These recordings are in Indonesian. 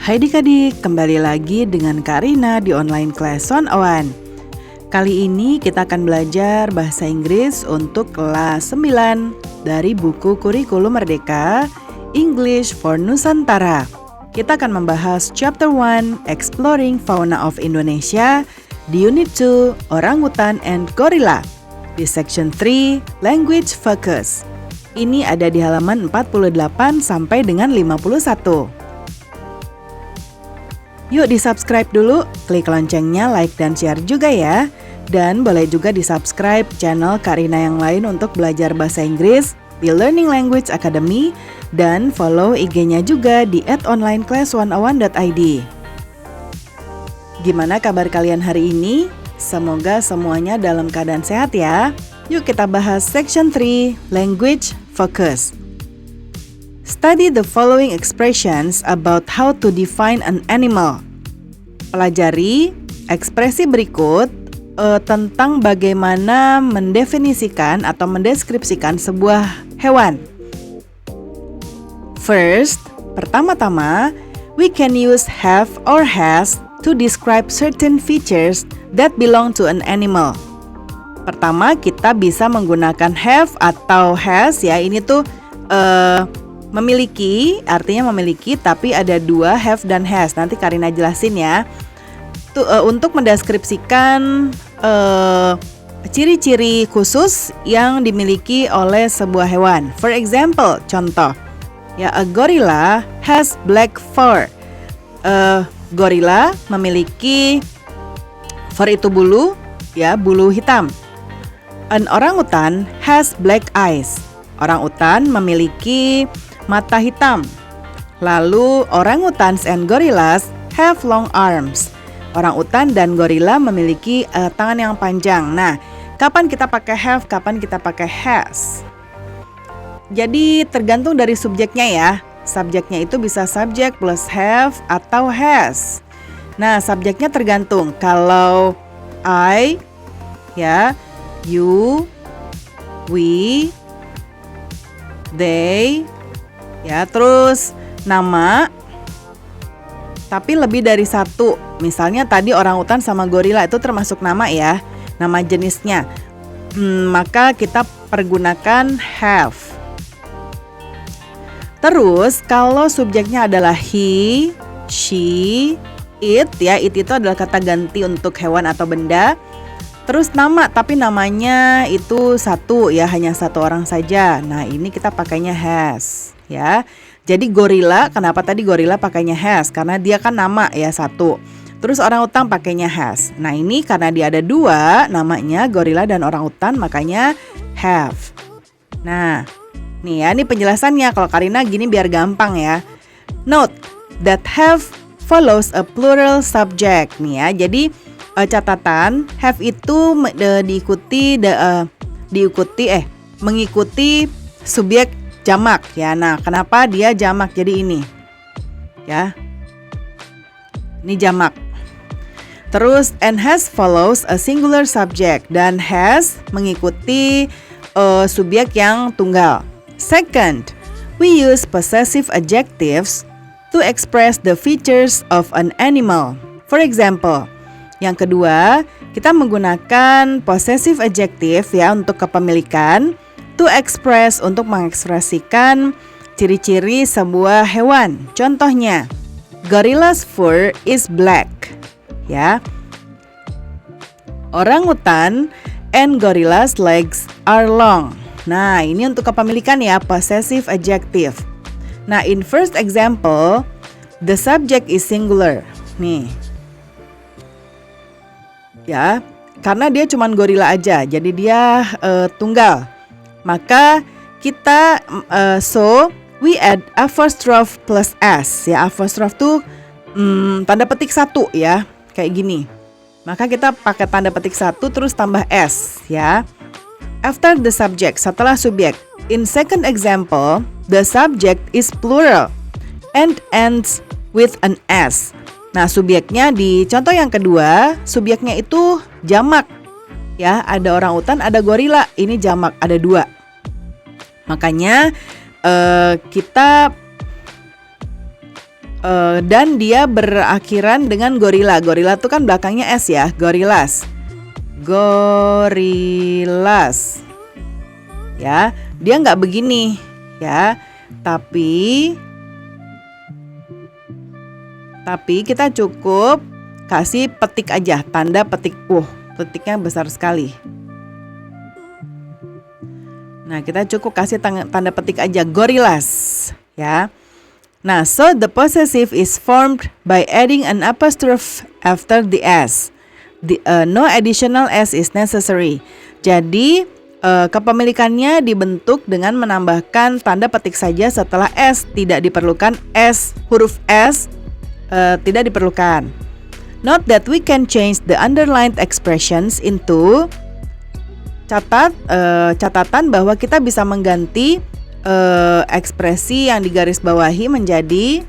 Hai adik-adik, kembali lagi dengan Kak Rina di online class 101. Kali ini kita akan belajar bahasa Inggris untuk kelas 9 dari buku Kurikulum Merdeka English for Nusantara. Kita akan membahas Chapter 1 Exploring Fauna of Indonesia di Unit 2 Orangutan and Gorilla di Section 3 Language Focus. Ini ada di halaman 48 sampai dengan 51. Yuk di-subscribe dulu, klik loncengnya, like dan share juga ya. Dan boleh juga di-subscribe channel Kak Rina yang lain untuk belajar bahasa Inggris di Learning Language Academy dan follow IG-nya juga di @onlineclass101.id. Gimana kabar kalian hari ini? Semoga semuanya dalam keadaan sehat ya. Yuk kita bahas Section 3 Language Focus. Study the following expressions about how to define an animal. Pelajari ekspresi berikut tentang bagaimana mendefinisikan atau mendeskripsikan sebuah hewan. First, pertama-tama, we can use have or has to describe certain features that belong to an animal. Pertama, kita bisa menggunakan have atau has ya. Ini tuh memiliki, artinya memiliki, tapi ada dua, have dan has. Nanti Karina jelasin ya. Untuk mendeskripsikan ciri-ciri khusus yang dimiliki oleh sebuah hewan. For example, contoh, ya, a gorilla has black fur. Gorilla memiliki fur itu bulu, ya, bulu hitam. An orangutan has black eyes. Orangutan memiliki mata hitam. Lalu orangutans and gorillas have long arms. Orangutan dan gorila memiliki tangan yang panjang. Nah, kapan kita pakai have, kapan kita pakai has? Jadi tergantung dari subjeknya ya. Subjeknya itu bisa subjek plus have atau has. Nah, subjeknya tergantung. Kalau I, ya, you, we, they, ya, terus nama, tapi lebih dari satu. Misalnya tadi orangutan sama gorila itu termasuk nama ya, nama jenisnya. Maka kita pergunakan have. Terus kalau subjeknya adalah he, she, it, ya, it itu adalah kata ganti untuk hewan atau benda. Terus nama, tapi namanya itu satu ya, hanya satu orang saja. Nah, ini kita pakainya has ya. Jadi gorila, kenapa tadi gorila pakainya has? Karena dia kan nama ya, satu. Terus orangutan pakainya has. Nah, ini karena dia ada dua namanya, gorila dan orangutan, makanya have. Nah, nih ya, ini penjelasannya. Kalau Karina gini biar gampang ya. Note that have follows a plural subject. Nih ya, jadi catatan have itu mengikuti subjek jamak ya. Nah, kenapa dia jamak? Jadi ini ya, ini jamak. Terus and has follows a singular subject, dan has mengikuti subjek yang tunggal. Second, we use possessive adjectives to express the features of an animal. For example, yang kedua, kita menggunakan possessive adjective ya untuk kepemilikan, to express untuk mengekspresikan ciri-ciri sebuah hewan. Contohnya, gorilla's fur is black. Ya. Orangutan and gorilla's legs are long. Nah, ini untuk kepemilikan ya, possessive adjective. Nah, in first example, the subject is singular. Nih. Ya, karena dia cuman gorila aja, jadi dia tunggal. Maka kita so we add apostrophe plus s ya. Apostrophe tuh tanda petik satu ya, kayak gini. Maka kita pakai tanda petik satu terus tambah s ya. After the subject, setelah subjek. In second example, the subject is plural and ends with an s. Nah, subjeknya di contoh yang kedua, subjeknya itu jamak. Ya, ada orangutan, ada gorila. Ini jamak, ada dua. Makanya kita dan dia berakhiran dengan gorila. Gorila itu kan belakangnya S ya, gorillas. Gorillas. Ya, dia nggak begini ya. Tapi kita cukup kasih petik aja, tanda petik. Petiknya besar sekali. Nah, kita cukup kasih tanda petik aja, gorillas ya. Nah, so the possessive is formed by adding an apostrophe after the S. No additional S is necessary. Jadi, kepemilikannya dibentuk dengan menambahkan tanda petik saja setelah S. Tidak diperlukan S, huruf S tidak diperlukan. Note that we can change the underlined expressions into catatan bahwa kita bisa mengganti ekspresi yang digarisbawahi menjadi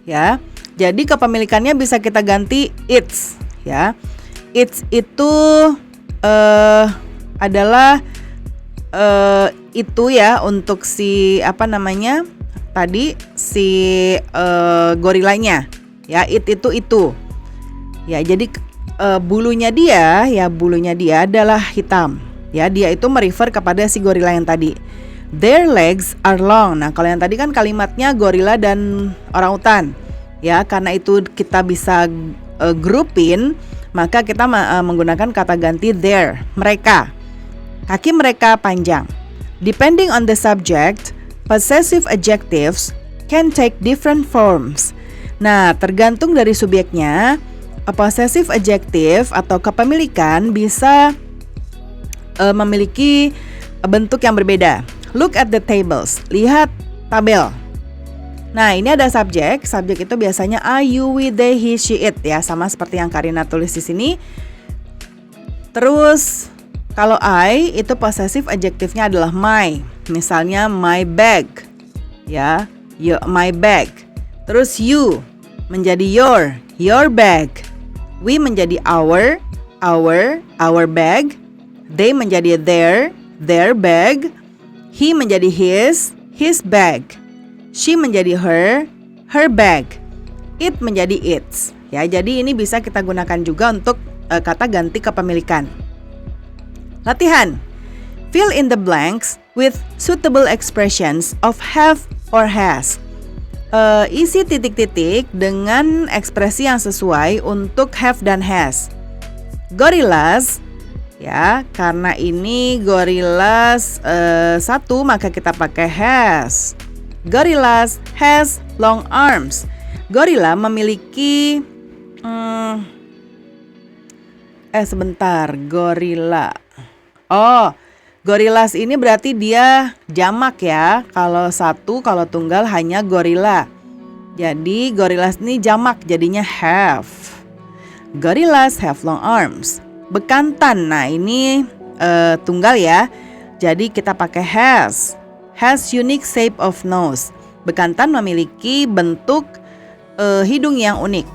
ya. Jadi kepemilikannya bisa kita ganti its ya. Its itu adalah itu ya untuk si tadi si gorilanya ya. Itu ya. Jadi bulunya dia adalah hitam. Ya, dia itu merefer kepada si gorila yang tadi. Their legs are long. Nah, kalau yang tadi kan kalimatnya gorila dan orangutan. Ya, karena itu kita bisa groupin, maka kita menggunakan kata ganti their, mereka. Kaki mereka panjang. Depending on the subject, possessive adjectives can take different forms. Nah, tergantung dari subjeknya, possessive adjective atau kepemilikan bisa memiliki bentuk yang berbeda. Look at the tables. Lihat tabel. Nah, ini ada subjek. Subjek itu biasanya I, you, we, they, he, she, it ya, sama seperti yang Karina tulis di sini. Terus kalau I itu possessive adjektifnya adalah my. Misalnya my bag. Ya, my bag. Terus you menjadi your bag. We menjadi our bag. They menjadi their bag. He menjadi his bag. She menjadi her bag. It menjadi its. Ya, jadi ini bisa kita gunakan juga untuk kata ganti kepemilikan. Latihan. Fill in the blanks with suitable expressions of have or has. Isi titik-titik dengan ekspresi yang sesuai untuk have dan has. Gorillas. Ya, karena ini gorillas satu, maka kita pakai has. Gorillas has long arms. Gorila memiliki gorila. Oh, gorillas ini berarti dia jamak ya. Kalau satu, kalau tunggal hanya gorila. Jadi gorillas ini jamak, jadinya have. Gorillas have long arms. Bekantan, nah ini tunggal ya. Jadi kita pakai has. Has unique shape of nose. Bekantan memiliki bentuk hidung yang unik.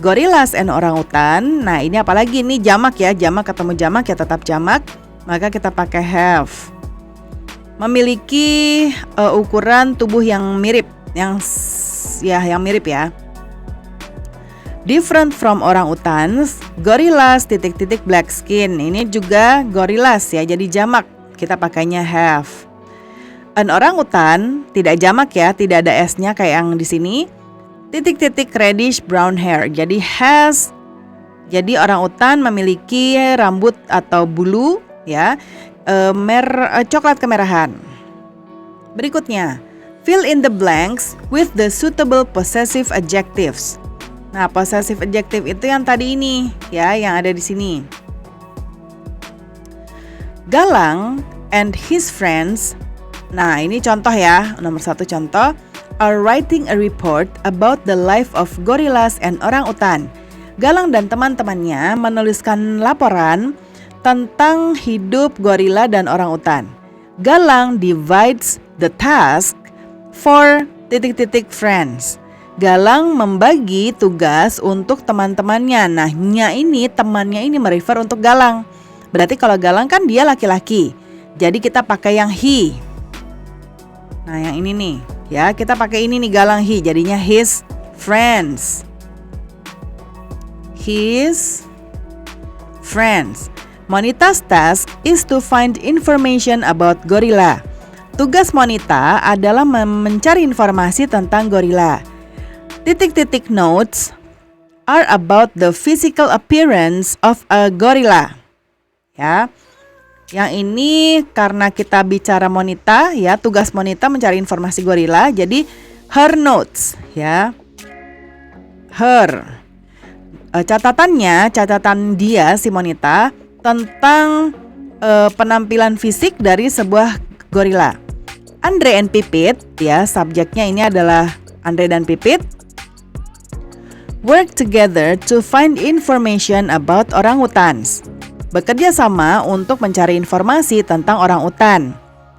Gorillas and orangutan. Nah, ini apalagi ini jamak ya. Jamak ketemu jamak ya tetap jamak. Maka kita pakai have. Memiliki ukuran tubuh yang mirip, yang mirip ya. Different from orangutans, gorillas black skin. Ini juga gorillas ya, jadi jamak. Kita pakainya have. An orangutan tidak jamak ya, tidak ada s-nya kayak yang di sini. Reddish brown hair. Jadi has. Jadi orangutan memiliki rambut atau bulu ya, coklat kemerahan. Berikutnya, fill in the blanks with the suitable possessive adjectives. Nah, possessive adjective itu yang tadi ini ya, yang ada di sini. Galang and his friends. Nah, ini contoh ya, nomor 1 contoh. Are writing a report about the life of gorillas and orangutan. Galang dan teman-temannya menuliskan laporan tentang hidup gorila dan orangutan. Galang divides the task for friends. Galang membagi tugas untuk teman-temannya. Nah, temannya ini merefer untuk Galang. Berarti kalau Galang kan dia laki-laki. Jadi kita pakai yang he. Nah, yang ini nih. Ya, kita pakai ini nih galang he, jadinya his friends. His friends. Monita's task is to find information about gorilla. Tugas Monita adalah mencari informasi tentang gorila. Titik-titik notes are about the physical appearance of a gorilla. Ya. Yang ini karena kita bicara Monita, ya, tugas Monita mencari informasi gorila, jadi her notes, ya. Her. Catatan dia si Monita tentang penampilan fisik dari sebuah gorila. Andre and Pipit, ya, subjeknya ini adalah Andre dan Pipit, work together to find information about orangutans. Bekerja sama untuk mencari informasi tentang orangutan.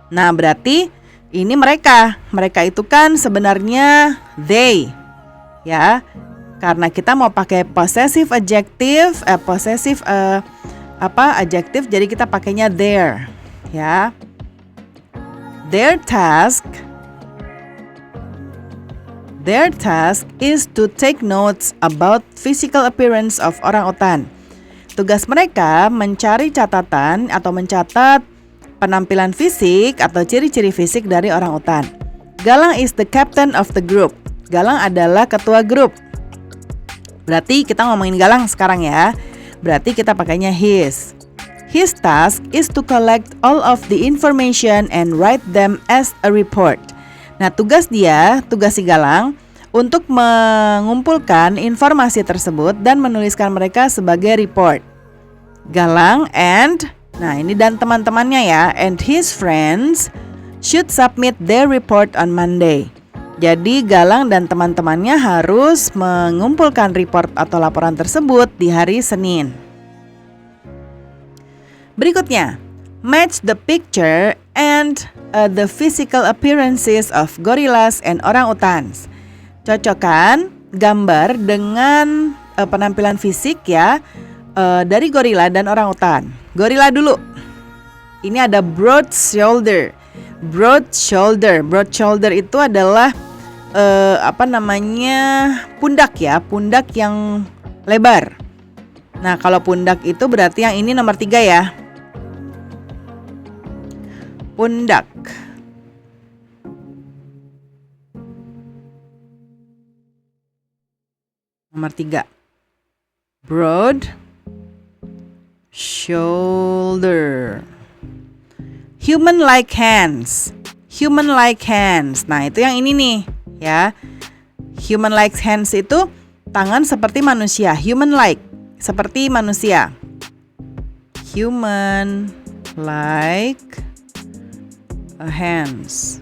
Nah, berarti ini mereka itu kan sebenarnya they, ya. Karena kita mau pakai possessive adjective, adjective, jadi kita pakainya their, ya. Their task is to take notes about physical appearance of orangutan. Tugas mereka mencari catatan atau mencatat penampilan fisik atau ciri-ciri fisik dari orangutan. Galang is the captain of the group. Galang adalah ketua grup. Berarti kita ngomongin Galang sekarang ya. Berarti kita pakainya his. His task is to collect all of the information and write them as a report. Nah, tugas si Galang untuk mengumpulkan informasi tersebut dan menuliskan mereka sebagai report. Galang and, nah ini dan teman-temannya ya, and his friends should submit their report on Monday. Jadi Galang dan teman-temannya harus mengumpulkan report atau laporan tersebut di hari Senin. Berikutnya, match the picture and the physical appearances of gorillas and orangutans. Cocokkan gambar dengan penampilan fisik ya dari gorila dan orangutan. Gorila dulu. Ini ada broad shoulder. Broad shoulder itu adalah pundak ya, pundak yang lebar. Nah, kalau pundak itu berarti yang ini nomor 3 ya. Pundak. Nomor 3. Broad shoulder. Human-like hands. Nah, itu yang ini nih, ya. Human-like hands itu tangan seperti manusia. Human-like, seperti manusia. Human-like hands.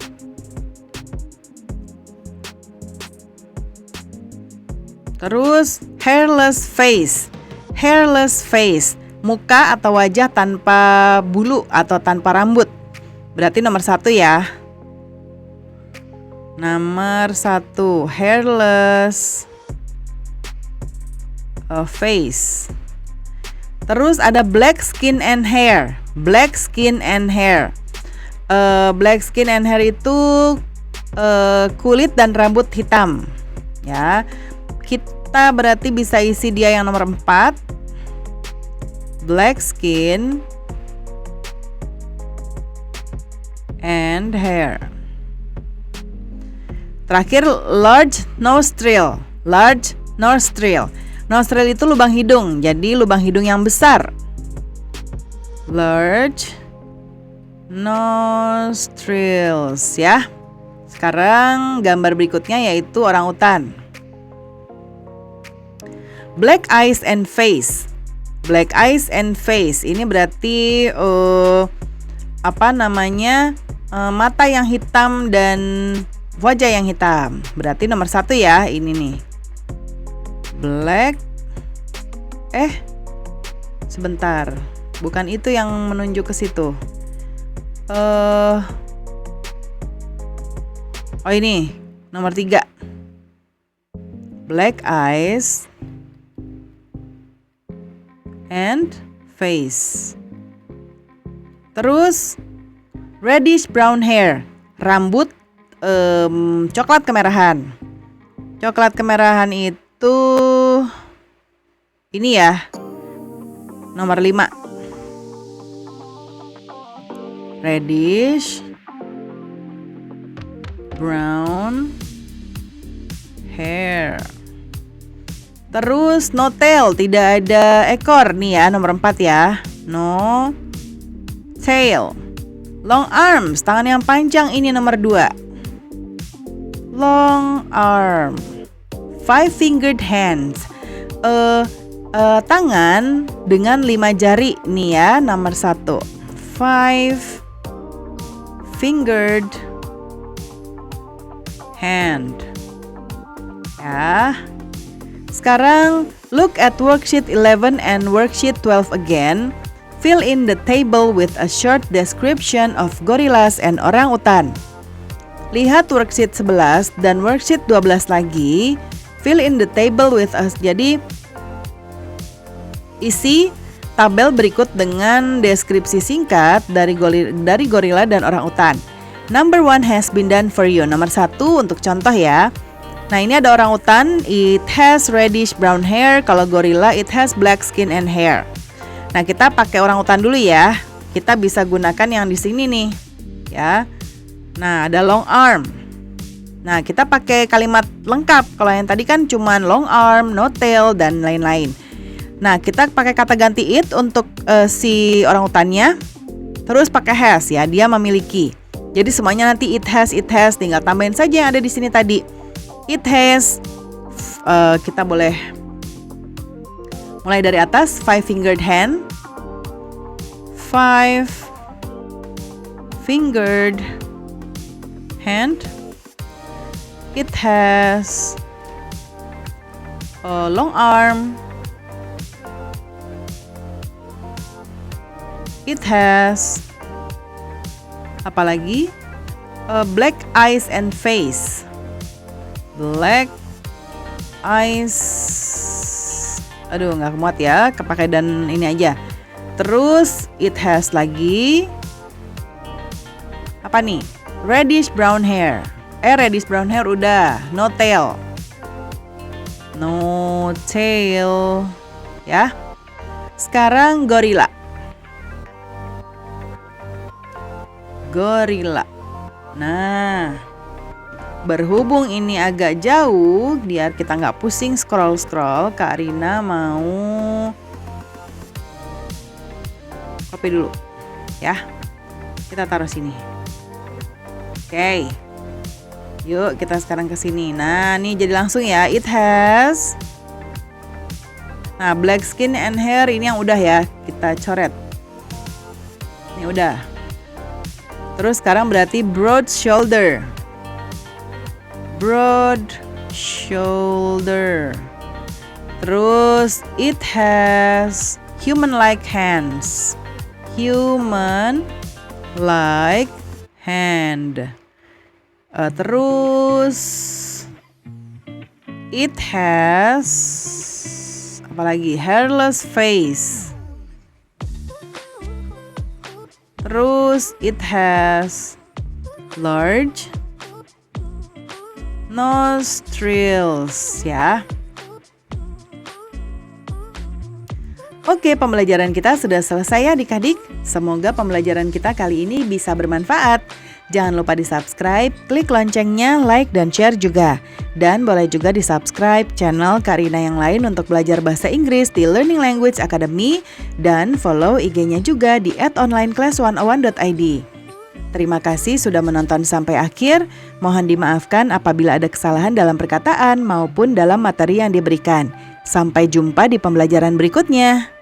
Terus hairless face. Muka atau wajah tanpa bulu atau tanpa rambut. Berarti nomor 1 ya. Nomor 1, hairless face. Terus ada black skin and hair. Black skin and hair itu kulit dan rambut hitam. Ya. Kita berarti bisa isi dia yang nomor 4. Black skin and hair. Terakhir, large nostril. Nostril itu lubang hidung, jadi lubang hidung yang besar. Large nostrils ya. Sekarang gambar berikutnya yaitu orangutan. Black eyes and face. Ini berarti mata yang hitam dan wajah yang hitam. Berarti nomor 1 ya, ini nih. Black. Sebentar. Bukan itu yang menunjuk ke situ. Ini nomor 3. Black eyes and face. Terus reddish brown hair. Rambut coklat kemerahan. Coklat kemerahan itu ini ya, nomor 5. Reddish brown hair. Terus no tail, tidak ada ekor nih ya, nomor 4 ya. No tail. Long arms, tangan yang panjang, ini nomor 2. Long arm. Five-fingered hands. Tangan dengan 5 jari nih ya, nomor 1. Five-fingered hand. Ya. Sekarang look at worksheet 11 and worksheet 12 again. Fill in the table with a short description of gorillas and orangutan. Lihat worksheet 11 dan worksheet 12 lagi. Fill in the table with us. Jadi isi tabel berikut dengan deskripsi singkat dari gorila dan orangutan. Number 1 has been done for you. Nomor 1 untuk contoh ya. Nah, ini ada orangutan, it has reddish brown hair. Kalau gorila, it has black skin and hair. Nah, kita pakai orangutan dulu ya. Kita bisa gunakan yang di sini nih, ya. Nah, ada long arm. Nah, kita pakai kalimat lengkap. Kalau yang tadi kan cuman long arm, no tail, dan lain-lain. Nah, kita pakai kata ganti it untuk si orangutannya. Terus pakai has ya, dia memiliki. Jadi semuanya nanti it has, tinggal tambahin saja yang ada di sini tadi. It has, kita boleh mulai dari atas, five-fingered hand. Five-fingered hand. It has a long arm. It has apalagi? Black eyes and face. Black eyes. Aduh, nggak muat ya, kepakai dan ini aja. Terus it has lagi apa nih? Reddish brown hair. Reddish brown hair udah. No tail. No tail. Ya. Sekarang gorila. Gorila. Nah, berhubung ini agak jauh, biar kita nggak pusing scroll-scroll, Kak Rina mau copy dulu, ya. Kita taruh sini. Oke. Yuk kita sekarang ke sini. Nah, ini jadi langsung ya. It has. Nah, black skin and hair ini yang udah ya, kita coret. Ini udah. Terus sekarang berarti broad shoulder. Broad shoulder. Terus it has human-like hands. Human-like hand. Terus it has apalagi? Hairless face. Terus it has large nostrils ya. Oke, pembelajaran kita sudah selesai ya adik-adik. Semoga pembelajaran kita kali ini bisa bermanfaat. Jangan lupa di-subscribe, klik loncengnya, like, dan share juga. Dan boleh juga di-subscribe channel Kak Rina yang lain untuk belajar bahasa Inggris di Learning Language Academy. Dan follow IG-nya juga di @onlineclass101.id. Terima kasih sudah menonton sampai akhir. Mohon dimaafkan apabila ada kesalahan dalam perkataan maupun dalam materi yang diberikan. Sampai jumpa di pembelajaran berikutnya.